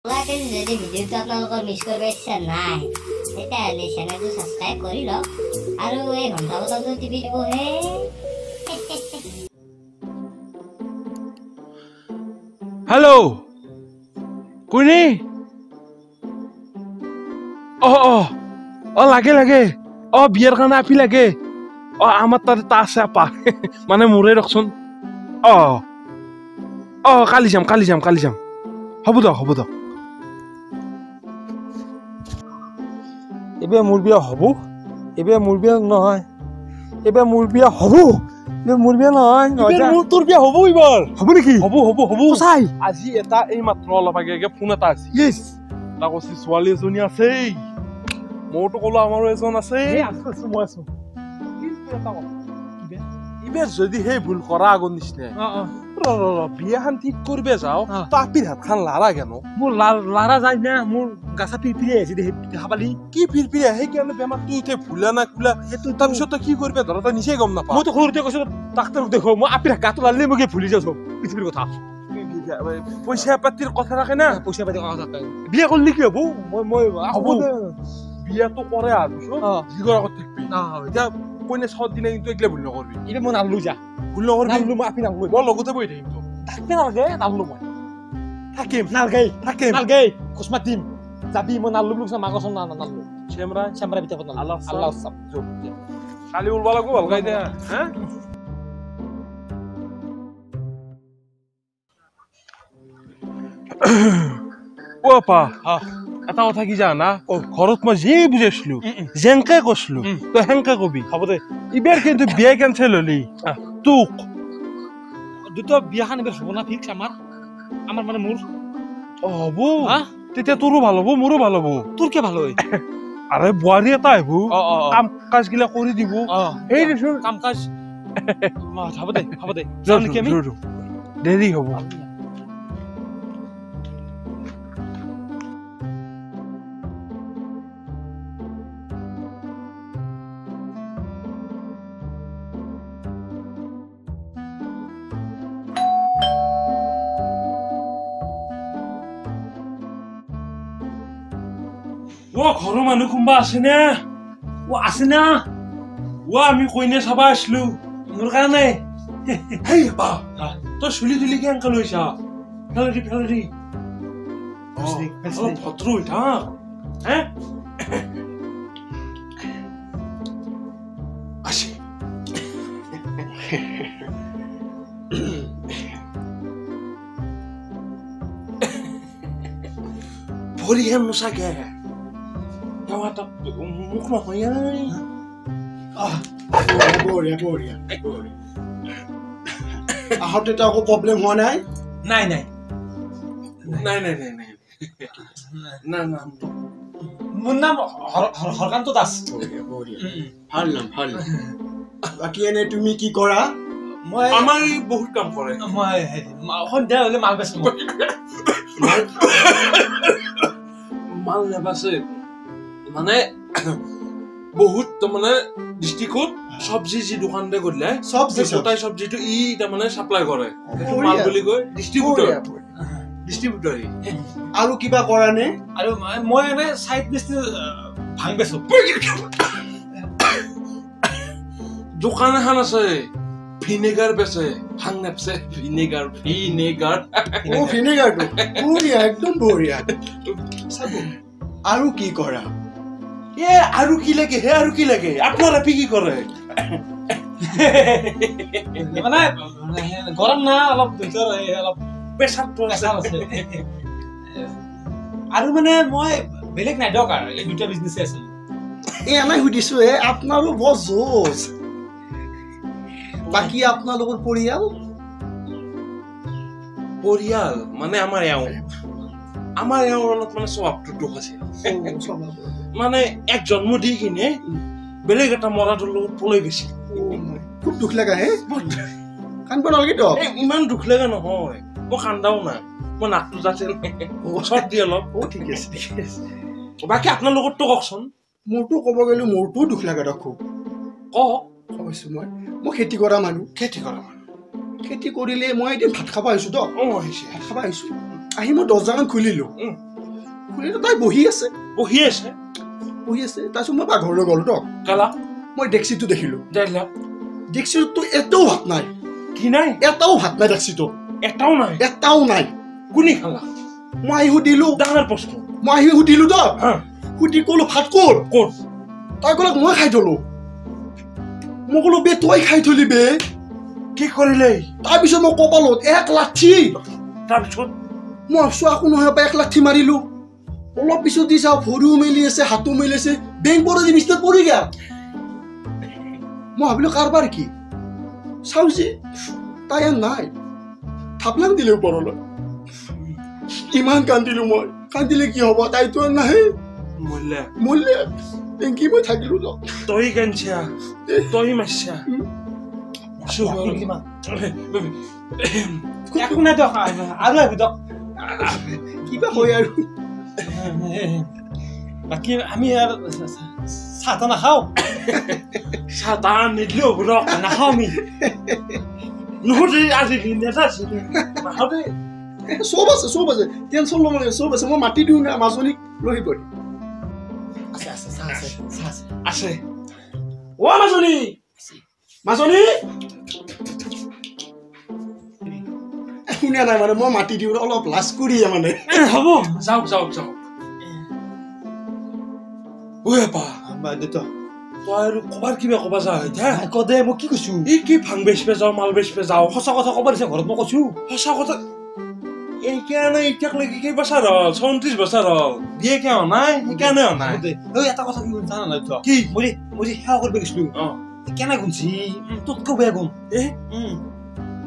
Lakin jadi video itu আপোনালোকৰ miss কৰিব ইচ্ছা নাই তেতিয়াহ'লে চেনেলটো সাবস্ক্ৰাইব কৰি লওক আৰু এই ঘণ্টা বজাটো টিপি দিব হে हेलो कुनी लागे लागे बियर खाना आपी लागे आमार तारे ता আছে আপা মানে মোৰে ৰখচোন কালি যাম হ'ব দ এবে মোৰ বিয়া হ'ব এবে মোৰ বিয়া নহয় এবে মোৰ বিয়া হ'ব মোৰ বিয়া নহয় মোৰ তোৰ বিয়া হ'ব এবাৰ হ'ব নেকি হ'ব চাই আজি এটা এই মাত্ৰ অলপ আগে ফোন এটা আছে ইয়েস তা কৈছে ছোৱালী এজনী আছে মোৰটো কলো আমাৰো এজন আছে মই আছো কিন্তু এটা কথা ইবে যদি হে ভুল কৰা আগৰ নিচিনা বিয়াখান ঠিক কৰিবে যাও তাপিৰ হাত খান লাৰা কেন মোৰ লাৰা যায় না মোৰ গাছা পিৰপিৰি আছে দেখা পালি কি পিৰপিৰি আহে কেনে বেমাৰ তুই উঠে ভুলা না কুলা সেইটো তাৰপিছত কি কৰিবে ধৰ তই নিজে গম নাপা মই তো সৰুতে কৈছো ডাক্তৰক দেখো মই আপিৰ গাটো লালে মই ভুলি যাও পৃথিৱীৰ কথা পইচা পাতিৰ কথা ৰাখে না পইচা পাতিৰ কথা থাকে বিয়া কৰিলে কি হ'ব মই হ'ব বিয়াটো কৰে আৰু জিগৰ আগত থাকবি এতিয়া কোনে সদ দিনা কিন্তু একলা ভুল নকৰবি ইবে মই নালু যা ভুল নকৰবি মই আপি নালু মই লগতে বহি থাকিম তো থাকবে নালগে নালু মই থাকিম নালগে কুসমাত দিম যাবি মই নালু লুকছ মাগছন না নালু চেমৰা বিতে পত আল্লাহ সব খালি উলবা লাগব ভালকাই দে হ্যাঁ ওপা এটা কথা কি জানা ঘৰত মই যে বুজাইছিলো যেনকে কৈছিলো তই হেনকে কবি হ'ব দে ইবেৰ কিন্তু বিয়া কেনচেল হলি তোক দুটো বিয়াখান এবাৰ হ'ব না ফিক্স আমাৰ মানে মোৰ হ'ব তেতিয়া তোৰো ভাল হ'ব মোৰো ভাল হ'ব তোৰ কি ভাল হয় আৰে বুৱাৰী এটা আহিব কাম কাজ গিলা কৰি দিব এই দেচোন কাম কাজ হ'ব দে যাম নেকি আমি দেৰি হ'ব ঘৰৰ মানুহ কোনবা আছে না আমি কইনে চাবা আসলো মোৰ কাৰণে হেই বা তই চুলি তুলি কেনকে লৈছা ফেলাৰি অলপ ভদ্ৰ হৈ থাক আছে ভৰি হেম নোচাকে মুখ নহয় বঢ়িয়া আহোঁতে তো আকৌ প্ৰব্লেম হোৱা নাই মোৰ নাম হৰকান্ত দাস ভাল নাম বাকী এনে তুমি কি কৰা মই আমাৰ বহুত কাম কৰে মই সন্ধিয়া হলে মাল বেচো মাল নেবাছে মানে বহুত মানে ডিস্ট্রিক্টত সবজি যি দোকান দে কৰিলে সবজিটো ই মানে সাপ্লাই কৰে মাল বুলি কয় ডিস্ট্ৰিবিউটৰ আৰু কিবা কৰা নে আৰু মই এনে সাইড বিজনেস ভাং বেচো দোকান এখন আছে ভিনেগাৰ বেচে ভাং নেপছে ভিনেগাৰ ভিনেগাৰটো বঢ়িয়া একদম বঢ়িয়া আৰু কি কৰা আৰু কি লাগে আপোনাৰ আপি কি কৰে মানে গৰম না অলপ ভিতৰ অলপ প্ৰেছাৰটো আছে আৰু মানে মই বেলেগ নাই দৰকাৰ এই দুটা বিজনেস আছে আমি সুধিছো আপোনাৰো বৰ জোজ বাকি আপোনালোকৰ পৰিয়াল মানে আমাৰ এওঁ অলপ মানে স্বভাৱটো দুখ আছে মানে এক জন্ম দি কিনে বেলেগ এটা মৰাটোৰ লগত পলাই গৈছে খুব দুখ লাগা কান্দব নালাগে তো ইমান দুখ লগা নহয় মই কান্দাও না মই নাকটো যাতে চৰ্দি অলপ ঠিক আছে বাকী আপোনাৰ লগততো কওকচোন মোৰতো ক'ব গ'লে মোৰতো দুখ লাগে খুব কৈছো মই খেতি কৰা মানুহ খেতি কৰিলে মই এদিন ভাত খাব আহিছো তো ভাত খাব আহিছো আহি মই দৰ্জাখন খুলিলো খুৰীটো তাই বহি আছে তাৰপিছত মই পাকঘৰলৈ গ'লো তো কালা মই ডেক্সিটো দেখিলোঁ দেখিলা ডেক্সিটো এটাও ভাত নাই কি নাই এটাও ভাত নাই ডেক্সিটো এটাও নাই কোনে খালা মই আহি সুধিলোঁ ডাঙৰ প্ৰশ্ন মই আহি সুধিলোঁ তো সুধি ক'লো ভাত ক'ত তাই ক'লে মই খাই থলোঁ মই ক'লো বে তই খাই থলি বে কি কৰিলে তাৰপিছত মই কপালত 1 লাঠি তাৰপিছত মই ভাবছোঁ আকৌ নহয় 1 লাঠি মাৰিলোঁ অলপ পিছত দি চাওঁ ভৰিও মেলি আছে হাতো মেলি আছে বেংক পৰি দি বিচনাত পৰি গ'ল মই ভাবিলোঁ কাৰবাৰ কি চাওঁ যে তাই নাই থাপলাং দিলে ওপৰলৈ ইমান কান্দিলোঁ মই কান্দিলে কি হ'ব তাইতো নাহে মৰিলে বেংকি মই থাকিলোঁ ন তই কান্দিছা তই মাৰিছা একো নাই দিয়ক আৰু আহিবি দিয়ক কিবা হয় আৰু বাকী আমি আৰু চাহ তাহ নাখাওঁ চাহ তাহ নিদিলেও হ'ব নাখাওঁ আমি নহ'লে আজি নেতা নাখাবি চব আছে টেনশ্যন ল'ব লাগে চব আছে মই মাতি দিওঁ না মাজনীক লৈ আহিব আছে অ মাজনী শুনা নাই মানে মই মাতি দিওঁ অলপ লাজ কৰিয়ে মানে হ'ব যাওক ঐ আপা তই আৰু ক'বাৰ কিবা ক'বা যা দে মই কি কৈছো ই কি ভাং বেচিব যাওঁ মাল বেচিব যাওঁ সঁচা কথা ক'ব দিছে ঘৰত মই কৈছো সঁচা কথা এইকাৰণে এতিয়ালৈকে কেইবছৰ হ'ল 34 বছৰ হ'ল বিয়ে কিয় নাই সেইকাৰণে নাই এটা কথা কি জানা নাই তই কি মই সেৱা কৰিব গৈছিলো কেনে গুণছি তোতকৈ বেয়া গুণ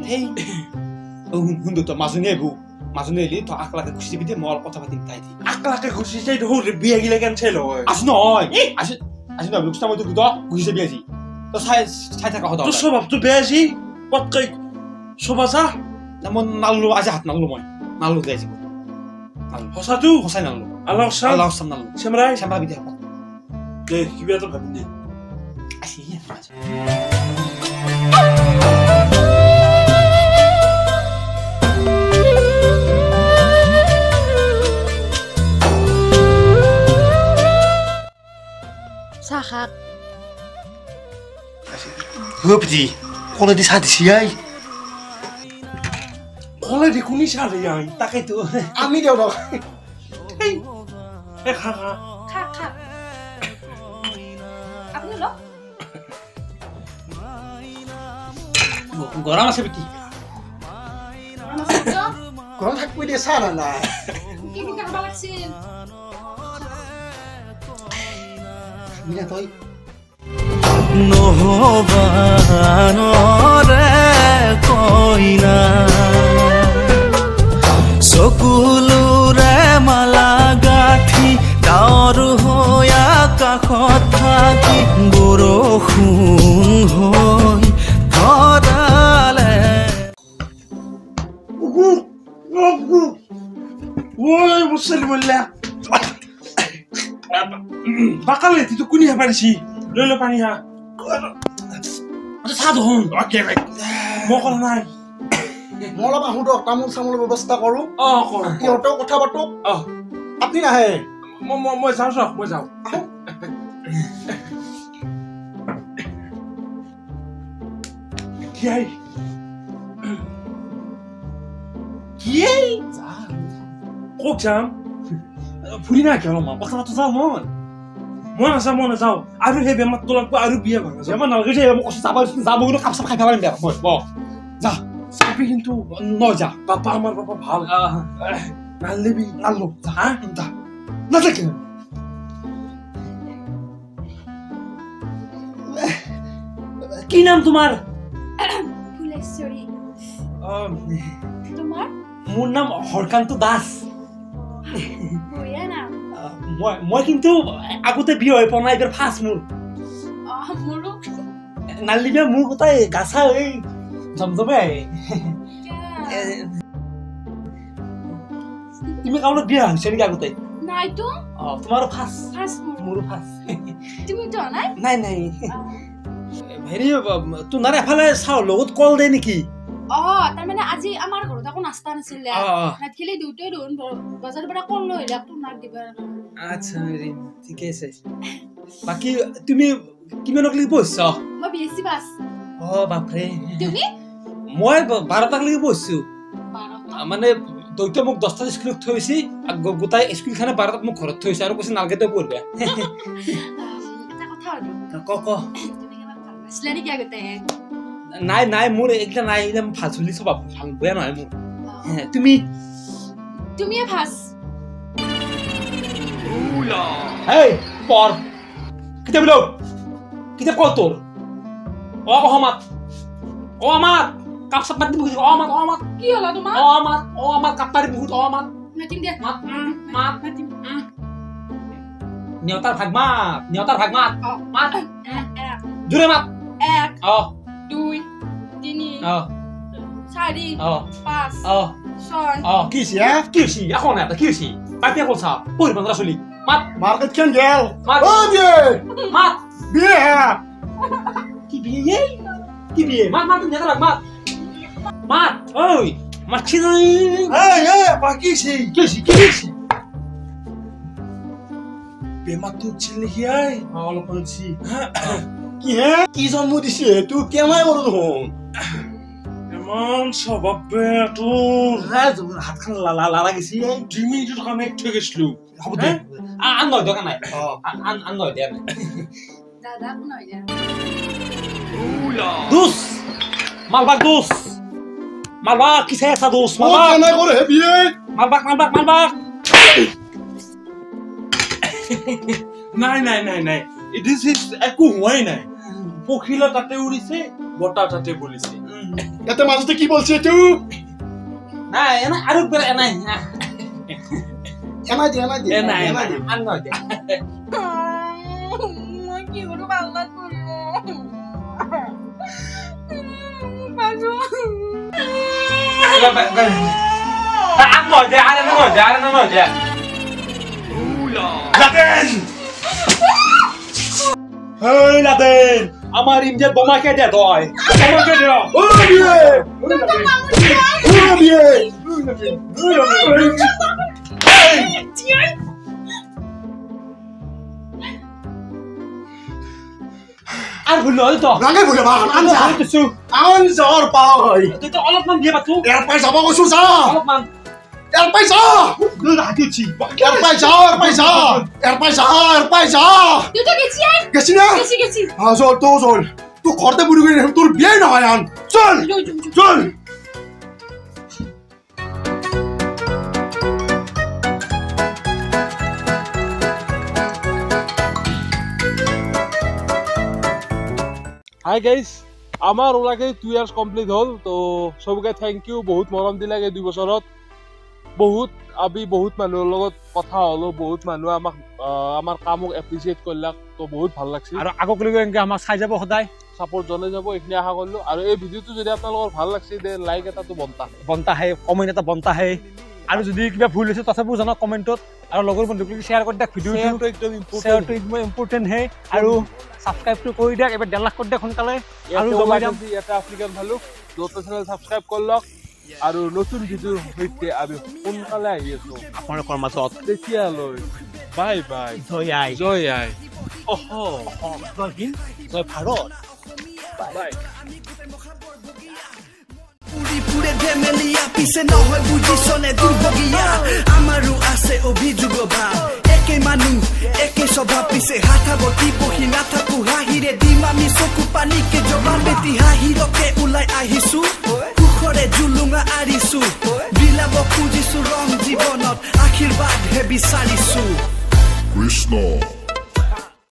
সেই শুন তই মাজনী আহিব মাজনী আহিলি তই আকলাকে খুচি দিবি দে মই অলপ কথা পাতিম তাই দি আকলাকে খুচি চাই দেখোন বিয়া গিলা কেনচেল হয় আজি নহয় আজি নহয় লোকচান মই তোক গুচি যাবি আজি তই চাই থাকা সদায় তোৰ স্বভাৱটো বেয়া আজি পটকৈ চবা যা মই নাললো আজি হাত নাললো মই নাললো দে আজি সঁচাটো সঁচাই নাললো আল্লাহ চাম নাললো চেমৰাই বিদ্যা দে কিবা এটা ভাবি দে চাহ খাক হপজি কলে দি চাহ দিছি আই কলে দি শুনি চাহ দি আই তাকেইতো আমি দেও ৰ খা আপুনি লওক গৰম আছে বেটি ঘৰত থাকিব দিয়ে চাহ না নাই মিনা তই নহবানৰে কইনা চকুলোৰে মালা গাঁঠি ডাৱৰ হৈ আকাশত থাকি বৰষুণ হৈ ধৰালে ঐ মুছলি বললা বাকালে তুই কোনি হে পাৰিছি লৈ ল পানি হা চাহ দেখোন মই কৰা নাই মই অলপ আহোঁ দিয়ক তামোল চামোলৰ ব্যৱস্থা কৰোঁ কৰ সিহঁতেও কথা পাতোঁ আপুনি নাহে মই যাওঁ মই যাওঁ কি ক'ত যাম ফুৰি নাই কিয় অলপমান কথা পাতো যাওঁ মই নাযাওঁ আৰু সেই বেমাৰটো লাগব আৰু বিয়া ভাঙা বেমাৰ নালাগে যে মই কৈছো যাব কিন্তু কাপ চাপ খাই পেলাম বেয়া মই যা চাবি কিন্তু নহয় যা পাপা আমাৰ পাপা ভাল নালিবি নালো যা যা নাথাকে কি নাম তোমাৰ ফুলেশ্বৰী তোমাৰ মোৰ নাম হৰকান্ত দাস বঢ়িয়া নাম মই কিন্তু আগতে বিয়া হৈ পোৱা নাই এইবাৰ ফাৰ্ষ্ট মোৰ মোৰো নালিবিয়া মোৰ গোটাই গাছা এই জমজমে আহে তুমি কামত বিয়া হৈছে নেকি আগতে নাইতো তোমাৰো ফাৰ্ষ্ট ফাৰ্ষ্ট মোৰো ফাৰ্ষ্ট তুমিতো নাই নাই হেৰি তোমাৰ এফালে চাওঁ লগত কল দে নেকি তাৰমানে আজি আমাৰ ঘৰত একো নাস্তা নাছিলে অ নাথিলে দুটোই দোন বাজাৰৰ পৰা কল লৈ আহিলে তো নাক দিবা আচ্ছা ঠিকে আছে বাকি তুমি কিমানক লাগি পঢ়ছ মই বিএসসি পাস অ বাপৰে তুমি মই 12টাক লাগি পঢ়ছো মানে দৈত মোক 10টা স্কুলত থৈছি গোটাই স্কুলখানে 12টাত মোক ঘৰত থৈছে আৰু কৈছে নালগেতে পঢ়বা এটা কথা আৰু ক তুমি কিমান ভাল পাইছিলা নেকি আগতে নাই মোৰ একটা নাই একদম ফাজুলি স্বভাৱ ভাল বেয়া নহয় মোৰ তুমিয়ে ফাস হেই পৰ কিতাপ লও কিতাপ কত তোৰ অহমাত কাপ সাপ দি বুঝি অহমাত কি হলা তোমাৰ অহমাত কাপাৰি বহুত অহমাত নাটিম দিয়া মাত নাটিম নিয়তাৰ ভাগমাত মাত এক জুৰে মাত এক অ 2 3 অ 4 5 অ 6 অ কিছি এখন এটা কিছি পাপিয়া কলছা পঢ়িব না চলি মাত মার্কেট কেন গেল মাত ও বিয়ে মাত বিয়ে কি বিয়ে মাত নিয়তাৰ ভাগমাত মাত ওই মাছি নাই এই বাকি সেই কিছি বেমাৰটো উঠিল নেকি আই অলপ পঞ্চি কি হে কি জন্ম দিছে তুই কেমাই করো দেখোন ইমান স্বভাৱ বেয়া তোৰ হাতখন লালা গেছি 2 মিনিটৰ কাৰণে থৈ গৈছিলো হ'ব দে আন নহয় দোকান নাই আন নহয় দে দাদা কোন হৈ যায় দুস মালবাগ কিছে আছে দুস ও কেনাই করে হে বিয়ে মালবাগ নাই দিস ইজ একো হোৱাই নাই পখিলা তাতে উৰিছে বতাহ তাতে বলিছে এতে মাঝে কি বলছিস তুই নাই এনা আৰু বেলা নাই এনা দি আন নহয় দে মই কি কৰো পাল্লা করলো বাজু আন নহয় দে লাদেন হেই লাদেন আমার ইন্ডিয়ার বোমা কে দে তয় বোমা কে দে ও বিয়ে আর ভুল হই তো রাগে বলে বান কিছু আন জর পাও হই তুই তো অলপমান দিয়ে বাতু এর পয়সা পাবো সুসা অলপমান এর পয়সা দুই হাতিছি এর পয়সা তুই তো গেছি আর গেছি না গেছি হ্যাঁ চল তুই ঘরতে বুড়ি গেলি তোর বিয়ে না হয় আন চল হাই গাইজ আমাৰ ওলাকে 2 ইয়াৰ্স কমপ্লিট হ'ল তো সবকে থ্যাংক ইউ বহুত মৰম দিলাগে 2 বছৰত বহুত মানুহৰ লগত কথা হলো বহুত মানুহ আমাৰ কামক এপ্ৰিচিয়েট কৰিলাক তো বহুত ভাল লাগছে আৰু আগক লৈ এনেকে আমাক চাই যাব সদায় সাপোৰ্ট জনাই যাব এইখিনি আশা কৰিলো আৰু এই ভিডিঅ'টো যদি আপোনালোকৰ ভাল লাগছে দে লাইক এটাটো বন্তা হে কমেন্ট এটা বন্তা হে আৰু যদি কিবা ভুল হৈছে তথাপিও জানা কমেন্টত আৰু লগৰ বন্ধুক শ্বেয়াৰ কৰি দিয়ক ভিডিঅ'টো একদম ইম্পৰ্টেণ্ট হে আৰু সাবস্ক্ৰাইবটো কৰি দিয়ক এবাৰ 1.5 লাখ কৰি দিয়ক সোনকালে আৰু জমাই দিয়ক এটা আফ্ৰিকান ভালুক যত চেনেল সাবস্ক্ৰাইব কৰলক আৰু নতুন ভিডিঅ'ৰ সৈতে আমি সোনকালে আহি আছো আপোনালোকৰ মাজত তেতিয়ালৈ বাই জয় আই জয় ভাৰত বাই পুৰে ধেমেলিয়া পিছে নহয় বুঝিছনে দুৰ্ভগিয়া আমাৰও আছে অভিযোগ ভাব একে মানুহ একে স্বভাৱ পিছে হাতাবতি বহি নাথাকো হাঁহিৰে দিম আমি চকু পানীকে জবাব বেটি হাঁহিৰকে ওলাই আহিছো সুখৰে জুলুঙা আৰিছো বিলাব খুজিছো ৰং জীৱনত আশীৰ্বাদহে বিচাৰিছো Krishna